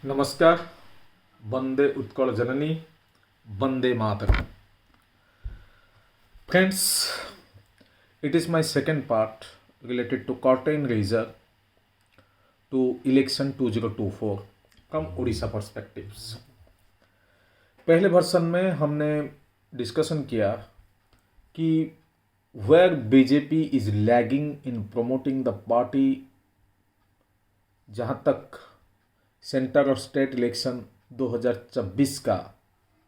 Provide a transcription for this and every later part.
नमस्कार। वंदे उत्कल जननी, Vande Mataram. Friends, it is my second part related to curtain raiser to election 2024 from Odisha perspectives. पहले version में हमने discussion किया कि where BJP is lagging in promoting the party जहाँ तक centre और स्टेट इलेक्शन 2026 का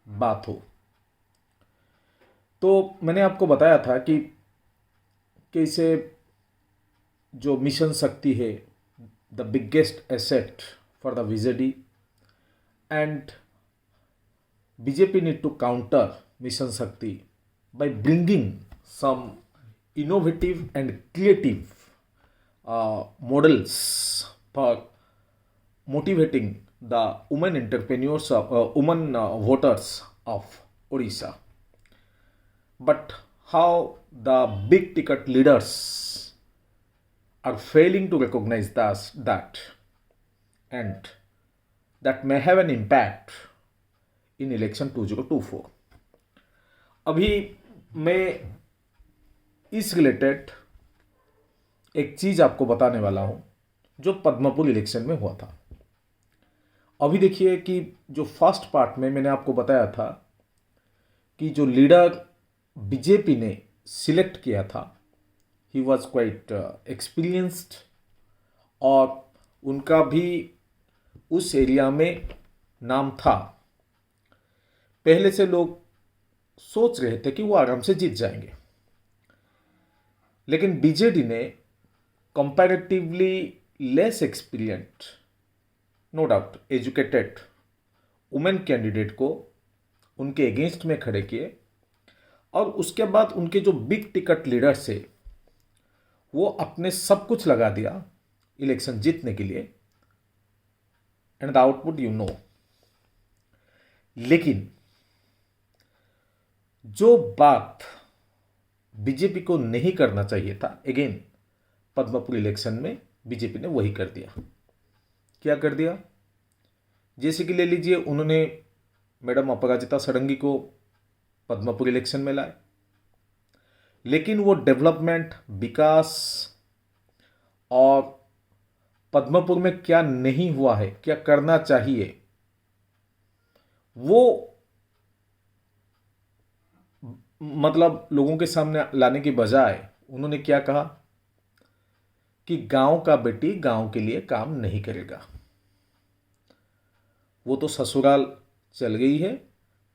बात हो, तो मैंने आपको बताया था कि कैसे जो मिशन शक्ति है, the biggest asset for the BJD, and BJP need to counter mission Shakti by bringing some innovative and creative models for motivating the women entrepreneurs of women voters of Odisha. But how the big ticket leaders are failing to recognize that, and that may have an impact in election 2024. अभी मैं इस related एक चीज़ आपको बताने वाला हूं जो Padampur election में हुआ था। अभी देखिए कि जो फर्स्ट पार्ट में मैंने आपको बताया था कि जो लीडर बीजेपी ने सिलेक्ट किया था, ही वॉज क्वाइट एक्सपीरियंस्ड, और उनका भी उस एरिया में नाम था। पहले से लोग सोच रहे थे कि वो आराम से जीत जाएंगे, लेकिन बीजेडी ने comparatively less experienced, no doubt educated women candidate को उनके अगेंस्ट में खड़े किए, और उसके बाद उनके जो बिग टिकट लीडर्स है वो अपने सब कुछ लगा दिया इलेक्शन जीतने के लिए, and the output you know. लेकिन जो बात बीजेपी को नहीं करना चाहिए था, अगेन पद्मपुर इलेक्शन में बीजेपी ने वही कर दिया। क्या कर दिया? जैसे कि ले लीजिए, उन्होंने मैडम अपराजिता षडंगी को पद्मपुर इलेक्शन में लाए, लेकिन वो डेवलपमेंट, विकास और पद्मपुर में क्या नहीं हुआ है, क्या करना चाहिए, वो मतलब लोगों के सामने लाने की बजाय उन्होंने क्या कहा कि गांव का बेटी गांव के लिए काम नहीं करेगा, वो तो ससुराल चल गई है,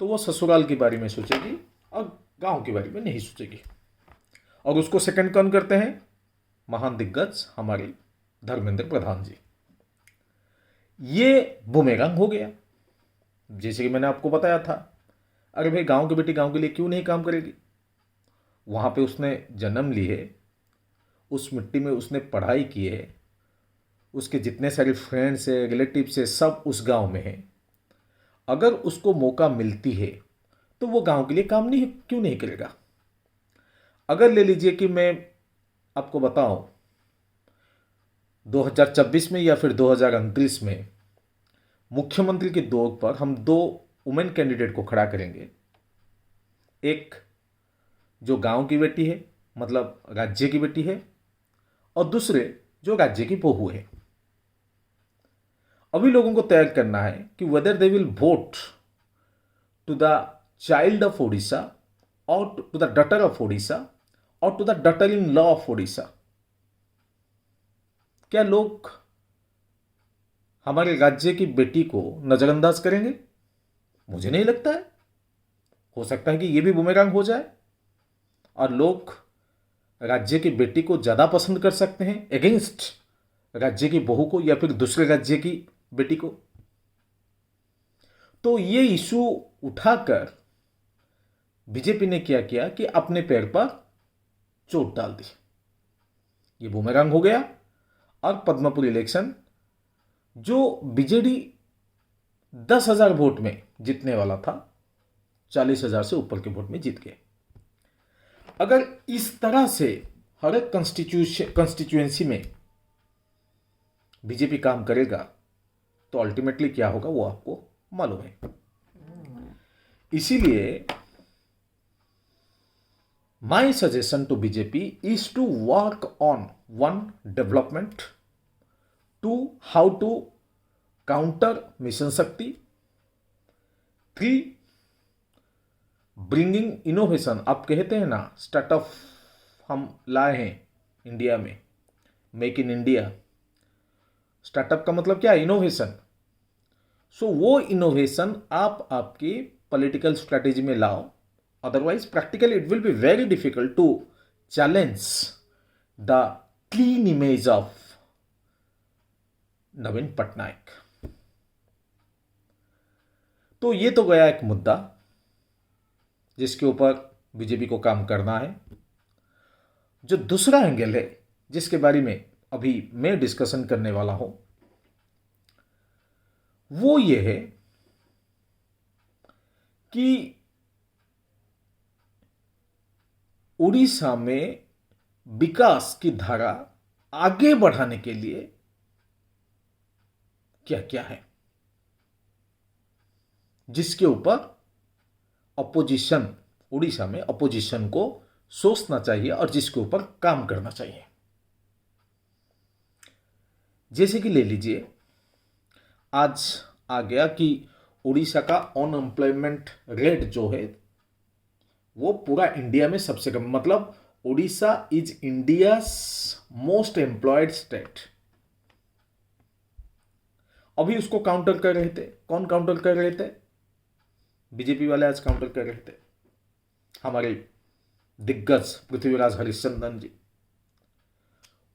तो वो ससुराल के बारे में सोचेगी और गांव के बारे में नहीं सोचेगी। और उसको सेकंड कौन करते हैं? महान दिग्गज हमारे धर्मेंद्र प्रधान जी। ये बूमेरैंग हो गया। जैसे कि मैंने आपको बताया था, अरे भाई गांव की बेटी गांव के लिए क्यों नहीं काम करेगी? वहां पे उसने जन्म ली है, उस मिट्टी में उसने पढ़ाई की है, उसके जितने सारे फ्रेंड्स है, रिलेटिव्स है, सब उस गांव में हैं। अगर उसको मौका मिलती है तो वो गांव के लिए काम नहीं क्यों नहीं करेगा? अगर ले लीजिए कि मैं आपको बताऊं 2026 में या फिर 2029 में मुख्यमंत्री के दौर पर हम दो वुमेन कैंडिडेट को खड़ा करेंगे, एक जो गांव की बेटी है, मतलब राज्य की बेटी है, और दूसरे जो राज्य की बहू है। अभी लोगों को तय करना है कि whether they will vote to the child of Odisha और to the daughter of Odisha और to the daughter in law of Odisha. क्या लोग हमारे राज्य की बेटी को नजरअंदाज करेंगे? मुझे नहीं लगता है। हो सकता है कि यह भी बूमेरैंग हो जाए और लोग राज्य की बेटी को ज्यादा पसंद कर सकते हैं अगेंस्ट राज्य की बहू को या फिर दूसरे राज्य की बेटी को। तो ये इशू उठाकर बीजेपी ने क्या किया कि अपने पैर पर चोट डाल दी। ये बूमेरैंग हो गया, और पद्मपुर इलेक्शन जो बीजेडी 10,000 वोट में जीतने वाला था, 40,000 से ऊपर के वोट में जीत गए। अगर इस तरह से हर एक कंस्टिट्यूएंसी में बीजेपी काम करेगा तो अल्टीमेटली क्या होगा वो आपको मालूम है। इसीलिए my suggestion to BJP is to work on one, development, two how to counter mission Shakti, 3 bringing innovation. आप कहते हैं ना स्टार्टअप हम लाए हैं इंडिया में, मेक इन इंडिया। स्टार्टअप का मतलब क्या है? इनोवेशन। सो वो इनोवेशन आप आपकी पॉलिटिकल स्ट्रेटेजी में लाओ, otherwise practically it will be very difficult to challenge the clean image of Naveen Patnaik. तो ये तो गया एक मुद्दा जिसके ऊपर बीजेपी को काम करना है। जो दूसरा एंगल है जिसके बारे में अभी मैं डिस्कशन करने वाला हूं, वो ये है कि उड़ीसा में विकास की धारा आगे बढ़ाने के लिए क्या क्या है, जिसके ऊपर अपोजिशन, उड़ीसा में अपोजिशन को सोचना चाहिए और जिसके ऊपर काम करना चाहिए। जैसे कि ले लीजिए, आज आ गया कि उड़ीसा का अनएम्प्लॉयमेंट रेट जो है वो पूरा इंडिया में सबसे कम, मतलब Orissa is India's most employed state. अभी उसको काउंटर कर रहे थे। कौन काउंटर कर रहे थे? बीजेपी वाले आज काउंटर कर रहे थे, हमारे दिग्गज पृथ्वीराज हरिश्चंद्रन जी।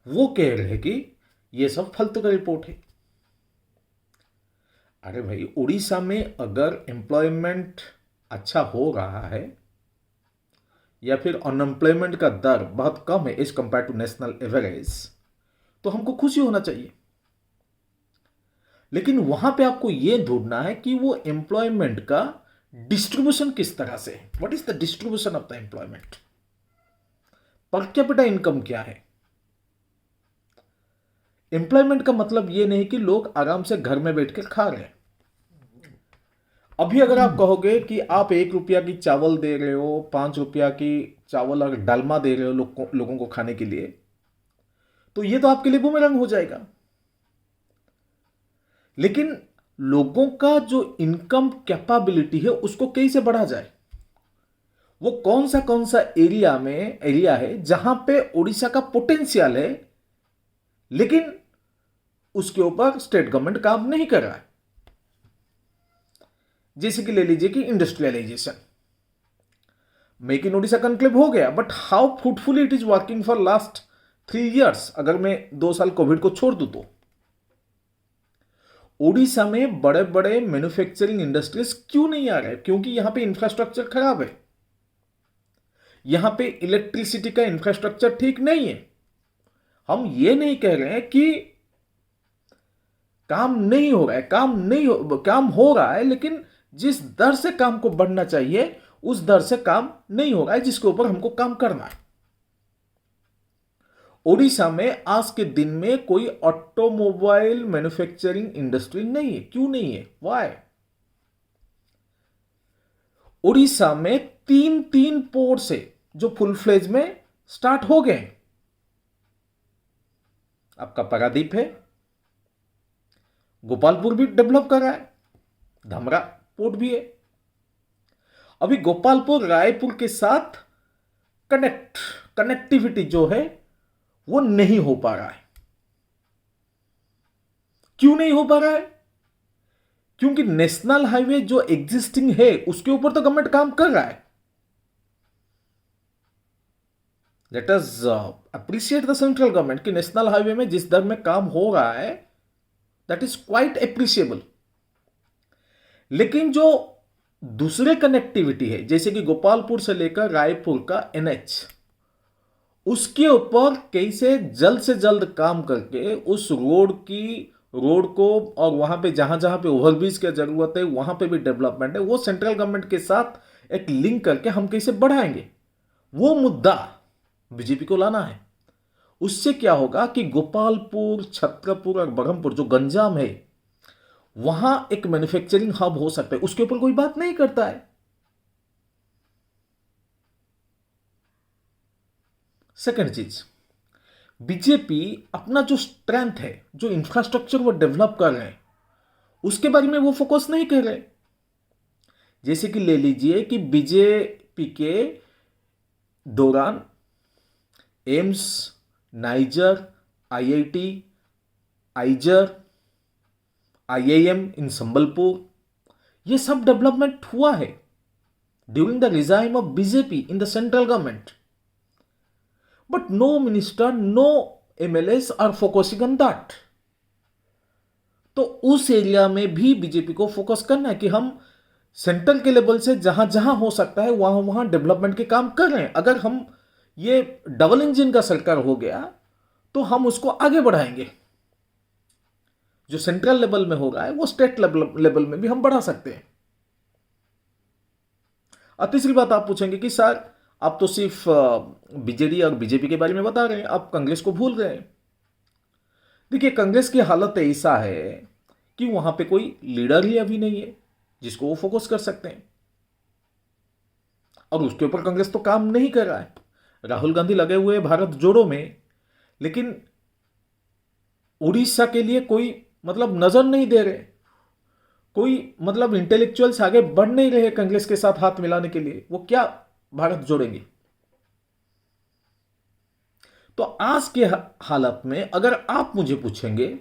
वो कह रहे कि ये सब फालतू का रिपोर्ट है। अरे भाई, उड़ीसा में अगर एम्प्लॉयमेंट अच्छा हो रहा है या फिर अनएम्प्लॉयमेंट का दर बहुत कम है as compare to national average, तो हमको खुशी होना चाहिए। लेकिन वहां पे आपको यह ढूंढना है कि वो एम्प्लॉयमेंट का डिस्ट्रीब्यूशन किस तरह से है। What is the distribution of the employment? Per capita income क्या है? एम्प्लॉयमेंट का मतलब यह नहीं कि लोग आराम से घर में बैठ के खा रहे हैं। अभी अगर आप कहोगे कि आप 1 रुपया की चावल दे रहे हो, 5 रुपया की चावल और डालमा दे रहे हो लोगों को खाने के लिए, तो यह तो आपके लिए बूमेरंग हो जाएगा। लेकिन लोगों का जो इनकम कैपेबिलिटी है उसको कैसे बढ़ा जाए? वो कौन सा एरिया है जहां पे उड़ीसा का पोटेंशियल है, लेकिन उसके ऊपर स्टेट गवर्नमेंट काम नहीं कर रहा है। जैसे कि ले लीजिए कि industrialisation, make in Orissa conclave हो गया, but how fruitfully it is working for last 3 years। अगर मैं 2 साल कोविड को छोड़ दूं तो उड़ीसा में बड़े बड़े मैन्युफैक्चरिंग इंडस्ट्रीज क्यों नहीं आ रहे? क्योंकि यहां पे इंफ्रास्ट्रक्चर खराब है, यहां पे इलेक्ट्रिसिटी का इंफ्रास्ट्रक्चर ठीक नहीं है। हम ये नहीं कह रहे हैं कि काम नहीं हो रहा है, काम हो रहा है, लेकिन जिस दर से काम को बढ़ना चाहिए उस दर से काम नहीं हो रहा है, जिसके ऊपर हमको काम करना है। ओडिशा में आज के दिन में कोई ऑटोमोबाइल मैन्युफैक्चरिंग इंडस्ट्री नहीं है। क्यों नहीं है? वाई? ओडिशा में 3 पोर्ट से जो फुल फ्लेज में स्टार्ट हो गए। आपका पारादीप है, गोपालपुर भी डेवलप कर रहा है, धमरा पोर्ट भी है। अभी गोपालपुर रायपुर के साथ कनेक्टिविटी जो है वो नहीं हो पा रहा है। क्यों नहीं हो पा रहा है? क्योंकि नेशनल हाईवे जो एग्जिस्टिंग है उसके ऊपर तो गवर्नमेंट काम कर रहा है। Let us appreciate the central government कि नेशनल हाईवे में जिस दर में काम हो रहा है दैट इज क्वाइट एप्रिशिएबल। लेकिन जो दूसरे कनेक्टिविटी है, जैसे कि गोपालपुर से लेकर रायपुर का एनएच, उसके ऊपर कैसे जल्द से जल्द काम करके उस रोड को और वहां पे जहां पे ओवरब्रिज की जरूरत है वहां पे भी डेवलपमेंट है, वो सेंट्रल गवर्नमेंट के साथ एक लिंक करके हम कैसे बढ़ाएंगे, वो मुद्दा बीजेपी को लाना है। उससे क्या होगा कि गोपालपुर, छत्रपुर और बरहमपुर जो गंजाम है वहां एक मैन्युफैक्चरिंग हब हो सकता है, उसके ऊपर कोई बात नहीं करता है। सेकंड चीज, बीजेपी अपना जो स्ट्रेंथ है, जो इंफ्रास्ट्रक्चर वो डेवलप कर रहे हैं, उसके बारे में वो फोकस नहीं कर रहे। जैसे कि ले लीजिए कि बीजेपी के दौरान AIIMS, NISER, IIT, IISER, IIM in Sambalpur, ये सब डेवलपमेंट हुआ है during the regime of BJP in the central government, but no minister, no MLAs are focusing on that. तो उस एरिया में भी बीजेपी को फोकस करना है कि हम सेंट्रल के लेवल से जहां जहां हो सकता है वहां वहां डेवलपमेंट के काम कर रहे हैं। अगर हम ये डबल इंजन का सरकार हो गया तो हम उसको आगे बढ़ाएंगे। जो सेंट्रल लेवल में हो रहा है वो स्टेट लेवल में भी हम बढ़ा सकते हैं। और तीसरी बात आप पूछेंगे कि सर आप तो सिर्फ बीजेडी और बीजेपी के बारे में बता रहे हैं, आप कांग्रेस को भूल गए। देखिए, कांग्रेस की हालत ऐसा है कि वहां पे कोई लीडर ही अभी नहीं है जिसको वो फोकस कर सकते हैं, और उसके ऊपर कांग्रेस तो काम नहीं कर रहा है। राहुल गांधी लगे हुए हैं भारत जोड़ो में, लेकिन उड़ीसा के लिए कोई मतलब नजर नहीं दे रहे, कोई मतलब इंटेलेक्चुअल्स आगे बढ़ नहीं रहे कांग्रेस के साथ हाथ मिलाने के लिए। वो क्या भारत जोड़ेंगे? तो आज के हालत में अगर आप मुझे पूछेंगे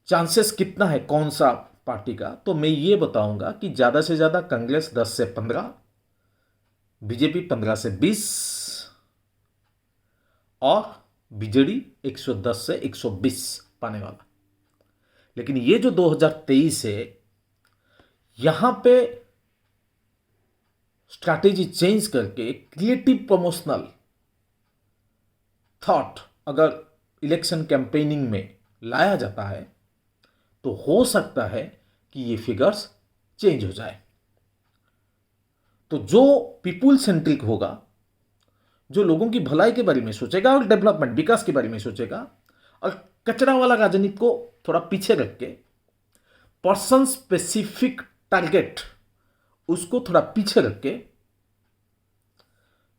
चांसेस कितना है कौन सा पार्टी का, तो मैं ये बताऊंगा कि ज्यादा से ज्यादा कांग्रेस 10 से 15, बीजेपी 15 से 20 और बीजेडी 110 से 120 पाने वाला। लेकिन ये जो 2023 है, यहां पे स्ट्रैटेजी चेंज करके क्रिएटिव प्रमोशनल थॉट अगर इलेक्शन कैंपेनिंग में लाया जाता है तो हो सकता है कि ये फिगर्स चेंज हो जाए। तो जो पीपुल सेंट्रिक होगा, जो लोगों की भलाई के बारे में सोचेगा और डेवलपमेंट विकास के बारे में सोचेगा, और कचरा वाला राजनीति को थोड़ा पीछे रख के पर्सन स्पेसिफिक टारगेट उसको थोड़ा पीछे रख के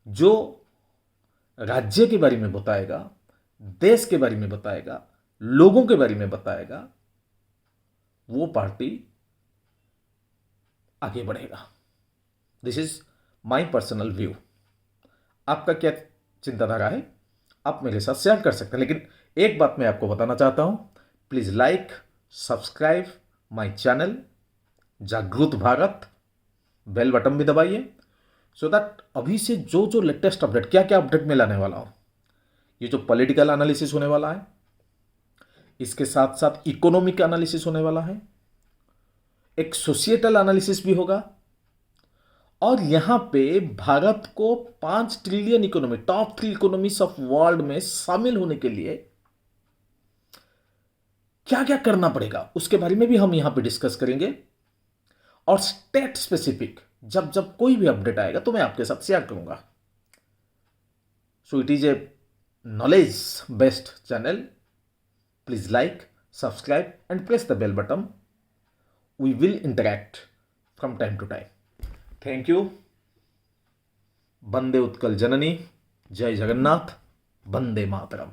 जो राज्य के बारे में बताएगा, देश के बारे में बताएगा, लोगों के बारे में बताएगा, वो पार्टी आगे बढ़ेगा। This is my personal view. आपका क्या चिंताधारा है आप मेरे साथ शेयर कर सकते हैं। लेकिन एक बात मैं आपको बताना चाहता हूं, please like, subscribe my channel जागृत भारत, बेल बटन भी दबाइए, सो दैट अभी से जो जो लेटेस्ट अपडेट, क्या क्या अपडेट मैं लाने वाला हूं, ये जो पॉलिटिकल एनालिसिस होने वाला है, इसके साथ साथ इकोनॉमिक एनालिसिस होने वाला है, एक सोशिएटल एनालिसिस भी होगा, और यहां पे भारत को 5 trillion economy, top 3 economies of world में शामिल होने के लिए क्या क्या करना पड़ेगा उसके बारे में भी हम यहां पे डिस्कस करेंगे। और स्टेट स्पेसिफिक जब जब कोई भी अपडेट आएगा तो मैं आपके साथ शेयर करूंगा। So it is a knowledge based channel. Please like, subscribe and press the bell button. We will interact from time to time. Thank you. वंदे उत्कल जननी, जय जगन्नाथ, वंदे मातरम।